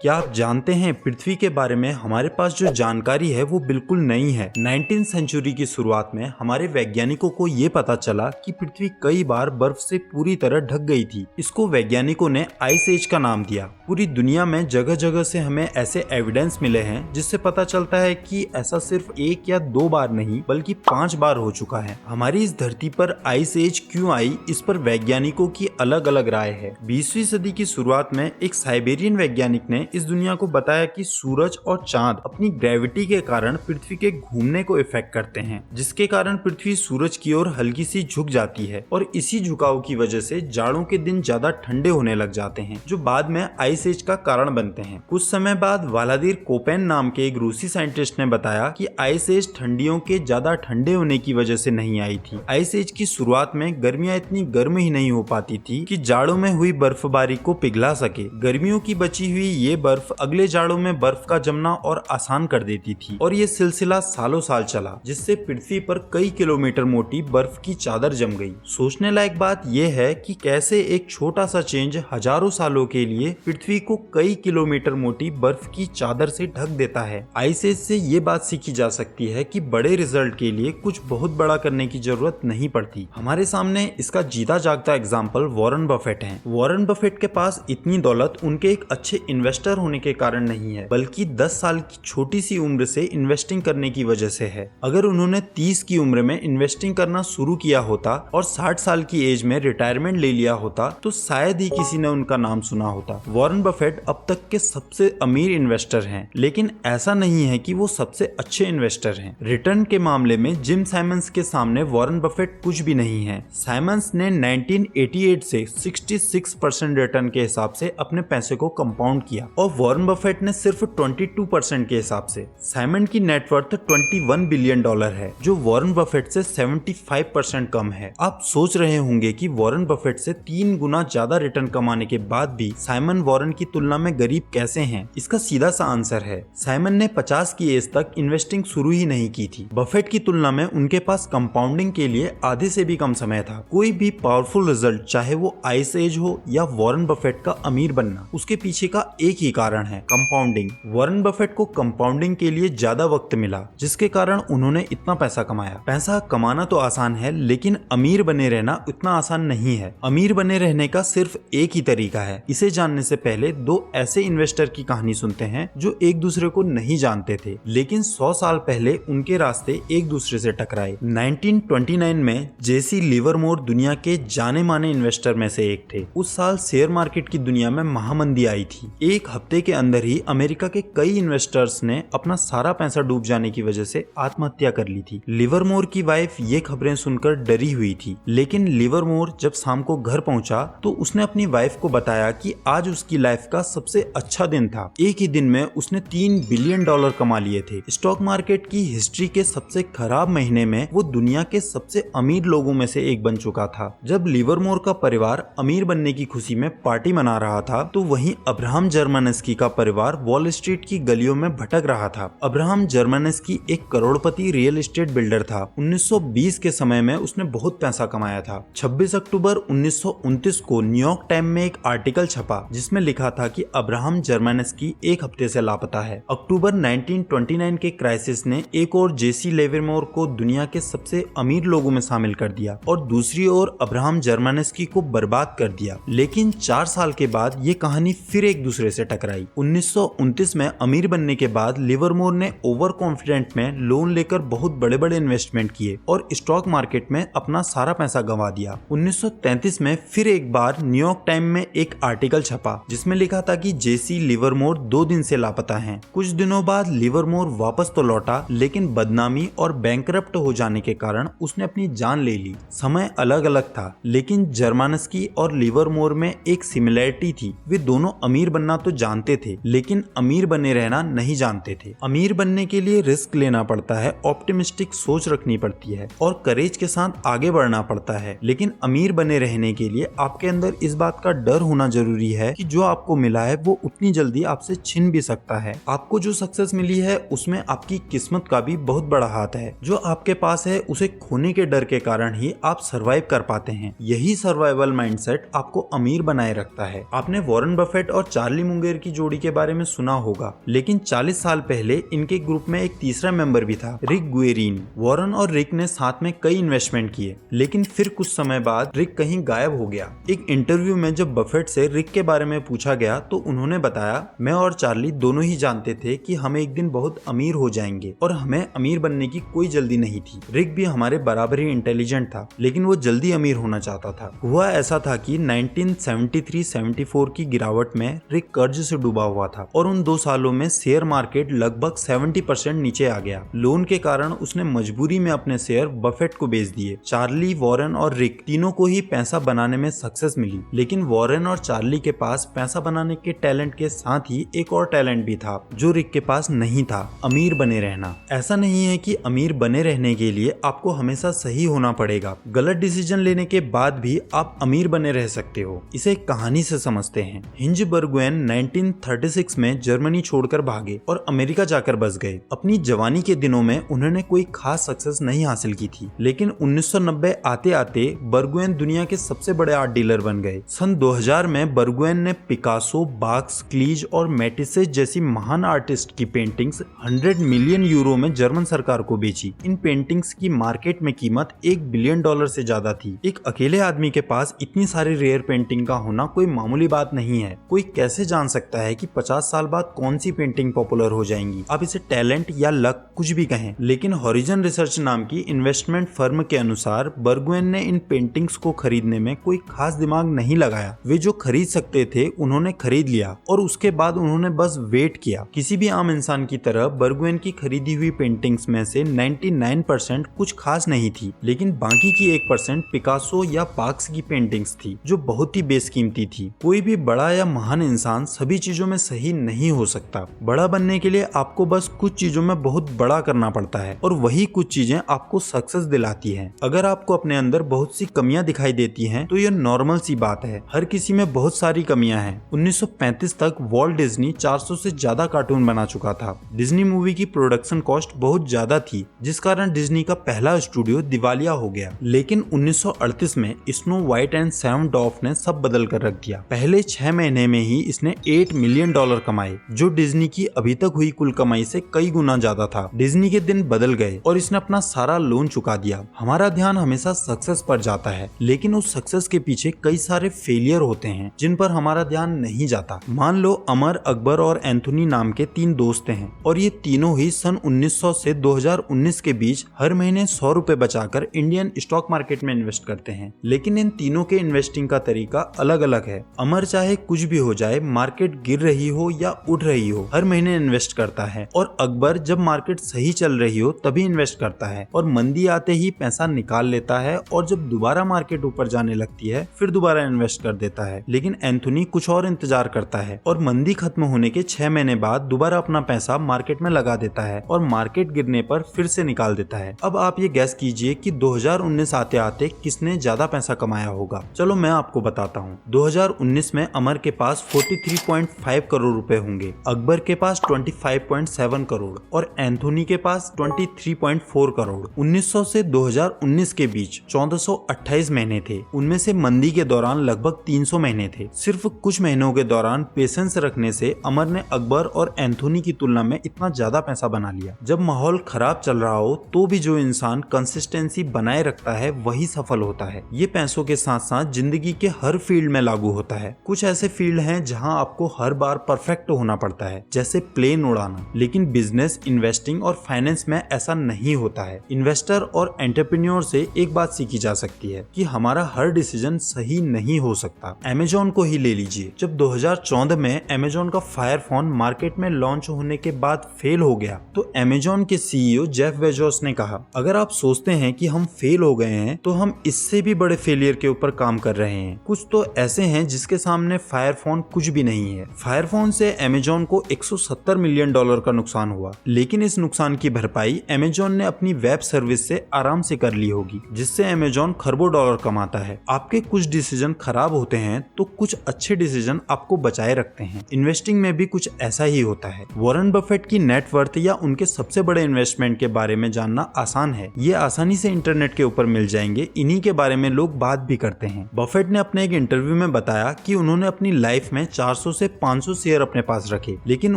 क्या आप जानते हैं पृथ्वी के बारे में हमारे पास जो जानकारी है वो बिल्कुल नई है। 19वीं सेंचुरी की शुरुआत में हमारे वैज्ञानिकों को ये पता चला कि पृथ्वी कई बार बर्फ से पूरी तरह ढक गई थी। इसको वैज्ञानिकों ने आइस एज का नाम दिया। पूरी दुनिया में जगह जगह से हमें ऐसे एविडेंस मिले हैं जिससे पता चलता है कि ऐसा सिर्फ 1 या 2 बार नहीं बल्कि 5 बार हो चुका है। हमारी इस धरती पर आइस एज क्यों आई, इस पर वैज्ञानिकों की अलग अलग राय है। 20वीं सदी की शुरुआत में एक साइबेरियन वैज्ञानिक ने इस दुनिया को बताया कि सूरज और चांद अपनी ग्रेविटी के कारण पृथ्वी के घूमने को इफेक्ट करते हैं, जिसके कारण पृथ्वी सूरज की ओर हल्की सी झुक जाती है और इसी झुकाव की वजह से जाड़ों के दिन ज्यादा ठंडे होने लग जाते हैं, जो बाद में आइस एज का कारण बनते हैं। कुछ समय बाद व्लादिर कोपेन नाम के एक रूसी साइंटिस्ट ने बताया कि आइस एज ठंडियों के ज्यादा ठंडे होने की वजह से नहीं आई थी। आइस एज की शुरुआत में गर्मियां इतनी गर्म ही नहीं हो पाती थी कि जाड़ों में हुई बर्फबारी को पिघला सके। गर्मियों की बची हुई ये बर्फ अगले जाड़ों में बर्फ का जमना और आसान कर देती थी और ये सिलसिला सालों साल चला, जिससे पृथ्वी पर कई किलोमीटर मोटी बर्फ की चादर जम गई। सोचने लायक बात यह है कि कैसे एक छोटा सा चेंज हजारों सालों के लिए पृथ्वी को कई किलोमीटर मोटी बर्फ की चादर से ढक देता है। आइस एज से ये बात सीखी जा सकती है कि बड़े रिजल्ट के लिए कुछ बहुत बड़ा करने की जरूरत नहीं पड़ती। हमारे सामने इसका जीता जागता एग्जाम्पल वॉरेन बफेट है। वॉरेन बफेट के पास इतनी दौलत उनके एक अच्छे इन्वेस्टर होने के कारण नहीं है, बल्कि 10 साल की छोटी सी उम्र से इन्वेस्टिंग करने की वजह से है। अगर उन्होंने 30 की उम्र में इन्वेस्टिंग करना शुरू किया होता और 60 साल की एज में रिटायरमेंट ले लिया होता तो शायद ही किसी ने उनका नाम सुना होता। वॉरेन बफेट अब तक के सबसे अमीर इन्वेस्टर हैं, लेकिन ऐसा नहीं है कि वो सबसे अच्छे इन्वेस्टर हैं। रिटर्न के मामले में जिम साइमंस के सामने वॉरेन बफेट कुछ भी नहीं है। साइमंस ने 1988 से 66% रिटर्न के हिसाब से अपने पैसे को कंपाउंड किया और वॉरेन बफेट ने सिर्फ 22% के हिसाब से। साइमन की नेटवर्थ $21 बिलियन है, जो वॉरेन बफेट से 75% कम है। आप सोच रहे होंगे कि वॉरेन बफेट से 3 गुना ज्यादा रिटर्न कमाने के बाद भी साइमन वॉरेन की तुलना में गरीब कैसे हैं? इसका सीधा सा आंसर है, साइमन ने 50 की एज तक इन्वेस्टिंग शुरू ही नहीं की थी। बफेट की तुलना में उनके पास कंपाउंडिंग के लिए आधे से भी कम समय था। कोई भी पावरफुल रिजल्ट, चाहे वो आइस एज हो या वॉरेन बफेट का अमीर बनना, उसके पीछे का एक ही कारण है, कंपाउंडिंग। वॉरेन बफेट को कंपाउंडिंग के लिए ज्यादा वक्त मिला, जिसके कारण उन्होंने इतना पैसा कमाया। पैसा कमाना तो आसान है, लेकिन अमीर बने रहना उतना आसान नहीं है। अमीर बने रहने का सिर्फ एक ही तरीका है। इसे जानने से पहले 2 ऐसे इन्वेस्टर की कहानी सुनते हैं जो एक दूसरे को नहीं जानते थे, लेकिन 100 साल पहले उनके रास्ते एक दूसरे से टकराए। 1929 में जेसी लिवरमोर दुनिया के जाने माने इन्वेस्टर में से एक थे। उस साल शेयर मार्केट की दुनिया में महामंदी आई थी। एक हफ्ते के अंदर ही अमेरिका के कई इन्वेस्टर्स ने अपना सारा पैसा डूब जाने की वजह से आत्महत्या कर ली थी। लिवरमोर की वाइफ ये खबरें सुनकर डरी हुई थी, लेकिन लिवरमोर जब शाम को घर पहुंचा तो उसने अपनी वाइफ को बताया कि आज उसकी लाइफ का सबसे अच्छा दिन था। एक ही दिन में उसने $3 बिलियन कमा लिए थे। स्टॉक मार्केट की हिस्ट्री के सबसे खराब महीने में वो दुनिया के सबसे अमीर लोगों में से एक बन चुका था। जब लिवरमोर का परिवार अमीर बनने की खुशी में पार्टी मना रहा था, तो वहीं अब्राहम जर्मनस्की का परिवार वॉल स्ट्रीट की गलियों में भटक रहा था। अब्राहम जर्मनस्की एक करोड़पति रियल एस्टेट बिल्डर था। 1920 के समय में उसने बहुत पैसा कमाया था। 26 अक्टूबर 1929 को न्यूयॉर्क टाइम में एक आर्टिकल छपा जिसमें लिखा था कि अब्राहम जर्मनस्की एक हफ्ते से लापता है। अक्टूबर 1929 के क्राइसिस ने एक और जेसी लिवरमोर को दुनिया के सबसे अमीर लोगों में शामिल कर दिया और दूसरी ओर अब्राहम जर्मनस्की को बर्बाद कर दिया। लेकिन 4 साल के बाद ये कहानी फिर एक दूसरे से टकराई। 1929 में अमीर बनने के बाद लिवरमोर ने ओवर कॉन्फिडेंट में लोन लेकर बहुत बड़े बड़े इन्वेस्टमेंट किए और स्टॉक मार्केट में अपना सारा पैसा गंवा दिया। 1933 में फिर एक बार न्यूयॉर्क टाइम में एक आर्टिकल छपा जिसमें लिखा था कि जेसी लिवरमोर 2 दिन से लापता हैं। कुछ दिनों बाद लिवरमोर वापस तो लौटा, लेकिन बदनामी और बैंकरप्ट हो जाने के कारण उसने अपनी जान ले ली। समय अलग अलग था, लेकिन जर्मनस्की और लिवरमोर में एक सिमिलरिटी थी। वे दोनों अमीर बनना तो जानते थे, लेकिन अमीर बने रहना नहीं जानते थे। अमीर बनने के लिए रिस्क लेना पड़ता है, ऑप्टिमिस्टिक सोच रखनी पड़ती है और करेज के साथ आगे बढ़ना पड़ता है। लेकिन अमीर बने रहने के लिए आपके अंदर इस बात का डर होना जरूरी है कि जो आपको मिला है वो उतनी जल्दी आपसे छिन भी सकता है। आपको जो सक्सेस मिली है उसमें आपकी किस्मत का भी बहुत बड़ा हाथ है। जो आपके पास है उसे खोने के डर के कारण ही आप सर्वाइव कर पाते हैं। यही सर्वाइवल माइंडसेट आपको अमीर बनाए रखता है। आपने वॉरेन बफेट और चार्ली मुंगर अंडरवेयर की जोड़ी के बारे में सुना होगा, लेकिन 40 साल पहले इनके ग्रुप में एक तीसरा मेंबर भी था, रिक गुएरीन। वॉरेन और रिक ने साथ में कई इन्वेस्टमेंट किए, लेकिन फिर कुछ समय बाद रिक कहीं गायब हो गया। एक इंटरव्यू में जब बफेट से रिक के बारे में पूछा गया तो उन्होंने बताया, मैं और चार्ली दोनों ही जानते थे कि हम एक दिन बहुत अमीर हो जाएंगे और हमें अमीर बनने की कोई जल्दी नहीं थी। रिक भी हमारे बराबर ही इंटेलिजेंट था, लेकिन वो जल्दी अमीर होना चाहता था। हुआ ऐसा था कि 1973-74 की गिरावट में रिक कर्ज से डूबा हुआ था और उन 2 सालों में शेयर मार्केट लगभग 70% नीचे आ गया। लोन के कारण उसने मजबूरी में अपने शेयर बफेट को बेच दिए। चार्ली, वॉरेन और रिक तीनों को ही पैसा बनाने में सक्सेस मिली, लेकिन वॉरेन और चार्ली के पास पैसा बनाने के टैलेंट के साथ ही एक और टैलेंट भी था जो रिक के पास नहीं था, अमीर बने रहना। ऐसा नहीं है कि अमीर बने रहने के लिए आपको हमेशा सही होना पड़ेगा। गलत डिसीजन लेने के बाद भी आप अमीर बने रह सकते हो। इसे एक कहानी से समझते हैं। हिंज बर्गुएन 1936 में जर्मनी छोड़कर भागे और अमेरिका जाकर बस गए। अपनी जवानी के दिनों में उन्होंने कोई खास सक्सेस नहीं हासिल की थी, लेकिन 1990 आते आते बर्गुएन दुनिया के सबसे बड़े आर्ट डीलर बन गए। सन 2000 में बर्गुएन ने पिकासो, बाक्स, क्लीज और मैटिसे जैसी महान आर्टिस्ट की पेंटिंग्स 100 मिलियन यूरो में जर्मन सरकार को बेची। इन पेंटिंग्स की मार्केट में कीमत $1 बिलियन से ज्यादा थी। एक अकेले आदमी के पास इतनी सारी रेयर पेंटिंग का होना कोई मामूली बात नहीं है। कोई कैसे जान सकता है कि 50 साल बाद कौन सी पेंटिंग पॉपुलर हो जाएंगी। आप इसे टैलेंट या लक कुछ भी कहें, लेकिन हॉरिजन रिसर्च नाम की इन्वेस्टमेंट फर्म के अनुसार बर्गुएन ने इन पेंटिंग्स को खरीदने में कोई खास दिमाग नहीं लगाया। वे जो खरीद सकते थे उन्होंने खरीद लिया और उसके बाद उन्होंने बस वेट किया। किसी भी आम इंसान की तरह बर्गुएन की खरीदी हुई पेंटिंग्स में से 99% कुछ खास नहीं थी, लेकिन बाकी की 1% पिकासो या बाक्स की पेंटिंग्स थी जो बहुत ही बेशकीमती थी। कोई भी बड़ा या महान इंसान सभी चीजों में सही नहीं हो सकता। बड़ा बनने के लिए आपको बस कुछ चीजों में बहुत बड़ा करना पड़ता है और वही कुछ चीजें आपको सक्सेस दिलाती हैं। अगर आपको अपने अंदर बहुत सी कमियां दिखाई देती हैं तो यह नॉर्मल सी बात है। हर किसी में बहुत सारी कमियां हैं। 1935 तक वॉल्ट डिज्नी 400 से ज्यादा कार्टून बना चुका था। डिज्नी मूवी की प्रोडक्शन कॉस्ट बहुत ज्यादा थी, जिस कारण डिज्नी का पहला स्टूडियो दिवालिया हो गया। लेकिन 1938 में स्नो व्हाइट एंड 7 डॉफ ने सब बदल कर रख दिया। पहले 6 महीने में ही इसने $8 मिलियन कमाए, जो डिज्नी की अभी तक हुई कुल कमाई से कई गुना ज्यादा था। डिज्नी के दिन बदल गए और इसने अपना सारा लोन चुका दिया। हमारा ध्यान हमेशा सक्सेस पर जाता है, लेकिन उस सक्सेस के पीछे कई सारे फेलियर होते हैं जिन पर हमारा ध्यान नहीं जाता। मान लो अमर, अकबर और एंथोनी नाम के 3 दोस्त हैं और ये तीनों ही सन 1900 से 2019 के बीच हर महीने $100 बचाकर इंडियन स्टॉक मार्केट में इन्वेस्ट करते हैं। लेकिन इन तीनों के इन्वेस्टिंग का तरीका अलग अलग है। अमर चाहे कुछ भी हो जाए, मार्केट गिर रही हो या उठ रही हो, हर महीने इन्वेस्ट करता है। और अकबर जब मार्केट सही चल रही हो तभी इन्वेस्ट करता है और मंदी आते ही पैसा निकाल लेता है और जब दोबारा मार्केट ऊपर जाने लगती है फिर दोबारा इन्वेस्ट कर देता है। लेकिन एंथोनी कुछ और इंतजार करता है और मंदी खत्म होने के 6 महीने बाद दोबारा अपना पैसा मार्केट में लगा देता है और मार्केट गिरने पर फिर से निकाल देता है। अब आप ये गैस कीजिए कि 2019 आते आते किसने ज्यादा पैसा कमाया होगा। चलो मैं आपको बताता हूँ। 2019 में अमर के पास 43.5 करोड़ रुपए होंगे, अकबर के पास 25.7 करोड़ और एंथोनी के पास 23.4 करोड़। 1900 से 2019 के बीच 1428 महीने थे। उनमें से मंदी के दौरान लगभग 300 महीने थे। सिर्फ कुछ महीनों के दौरान पेशेंस रखने से अमर ने अकबर और एंथोनी की तुलना में इतना ज्यादा पैसा बना लिया। जब माहौल खराब चल रहा हो तो भी जो इंसान कंसिस्टेंसी बनाए रखता है वही सफल होता है। ये पैसों के साथ साथ जिंदगी के हर फील्ड में लागू होता है। कुछ ऐसे फील्ड हैं जहां आपको हर बार परफेक्ट होना पड़ता है, जैसे प्लेन उड़ाना, लेकिन बिजनेस, इन्वेस्टिंग और फाइनेंस में ऐसा नहीं होता है। इन्वेस्टर और एंटरप्रेन्योर से एक बात सीखी जा सकती है कि हमारा हर डिसीजन सही नहीं हो सकता। अमेजॉन को ही ले लीजिए। जब 2014 में अमेजॉन का फायर फोन मार्केट में लॉन्च होने के बाद फेल हो गया तो अमेजॉन के सीईओ जेफ बेजोस ने कहा, अगर आप सोचते हैं कि हम फेल हो गए हैं तो हम इससे भी बड़े फेलियर के ऊपर काम कर रहे हैं। कुछ तो ऐसे हैं जिसके सामने फायर फोन कुछ भी नहीं है। फायर फोन से अमेजॉन को $170 मिलियन का नुकसान हुआ, लेकिन इस नुकसान की भरपाई अमेजॉन ने अपनी वेब सर्विस से आराम से कर ली होगी, जिससे अमेजॉन खरबों डॉलर कमाता है। आपके कुछ डिसीजन खराब होते हैं तो कुछ अच्छे डिसीजन आपको बचाए रखते हैं। इन्वेस्टिंग में भी कुछ ऐसा ही होता है। वॉरेन बफेट की नेटवर्थ या उनके सबसे बड़े इन्वेस्टमेंट के बारे में जानना आसान है। ये आसानी से इंटरनेट के ऊपर मिल जाएंगे। इन्हीं के बारे में लोग बात भी करते हैं। बफेट ने अपने एक इंटरव्यू में बताया कि उन्होंने अपनी लाइफ में 400 से 500 शेयर अपने पास रखे, लेकिन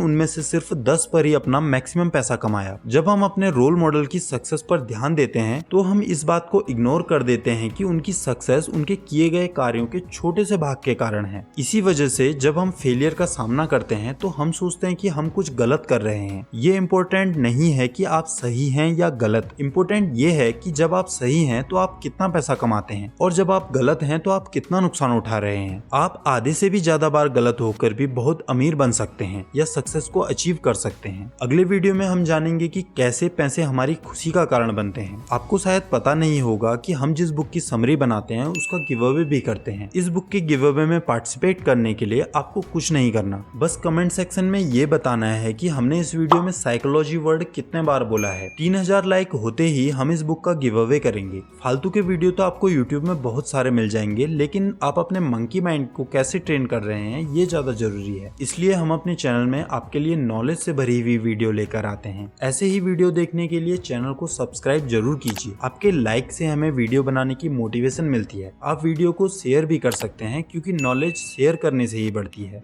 उनमें से सिर्फ 10 पर ही अपना मैक्सिमम पैसा कमाया। जब हम अपने रोल मॉडल की सक्सेस पर ध्यान देते हैं तो हम इस बात को इग्नोर कर देते हैं कि उनकी सक्सेस उनके किए गए कार्यों के छोटे से भाग के कारण है। इसी वजह से जब हम फेलियर का सामना करते हैं तो हम सोचते हैं कि हम कुछ गलत कर रहे हैं। ये इम्पोर्टेंट नहीं है कि आप सही हैं या गलत, इम्पोर्टेंट ये है कि जब आप सही हैं तो आप कितना पैसा कमाते हैं और जब आप गलत हैं तो आप कितना नुकसान उठा रहे हैं। आप आधे से भी ज्यादा बार गलत होकर भी बहुत अमीर बन सकते हैं या सक्सेस को अचीव कर सकते हैं। अगले वीडियो में हम जानेंगे कि कैसे पैसे हमारी खुशी का कारण बनते हैं। आपको शायद पता नहीं होगा कि हम जिस बुक की समरी बनाते हैं उसका गिव अवे भी करते हैं। इस बुक के गिव अवे में पार्टिसिपेट करने के लिए आपको कुछ नहीं करना, बस कमेंट सेक्शन में ये बताना है कि हमने इस वीडियो में साइकोलॉजी वर्ड कितने बार बोला है। 3000 लाइक होते ही हम इस बुक का गिव अवे करेंगे। फालतू के वीडियो तो आपको यूट्यूब में बहुत सारे मिल जाएंगे, लेकिन आप अपने मंकी माइंड को कैसे ट्रेन कर रहे हैं ये ज्यादा जरूरी है। इसलिए हम अपने चैनल में आपके लिए नॉलेज से भरी हुई वीडियो लेकर आते हैं। ऐसे ही वीडियो देखने के लिए चैनल को सब्सक्राइब जरूर कीजिए। आपके लाइक से हमें वीडियो बनाने की मोटिवेशन मिलती है। आप वीडियो को शेयर भी कर सकते हैं क्योंकि नॉलेज शेयर करने से ही बढ़ती है।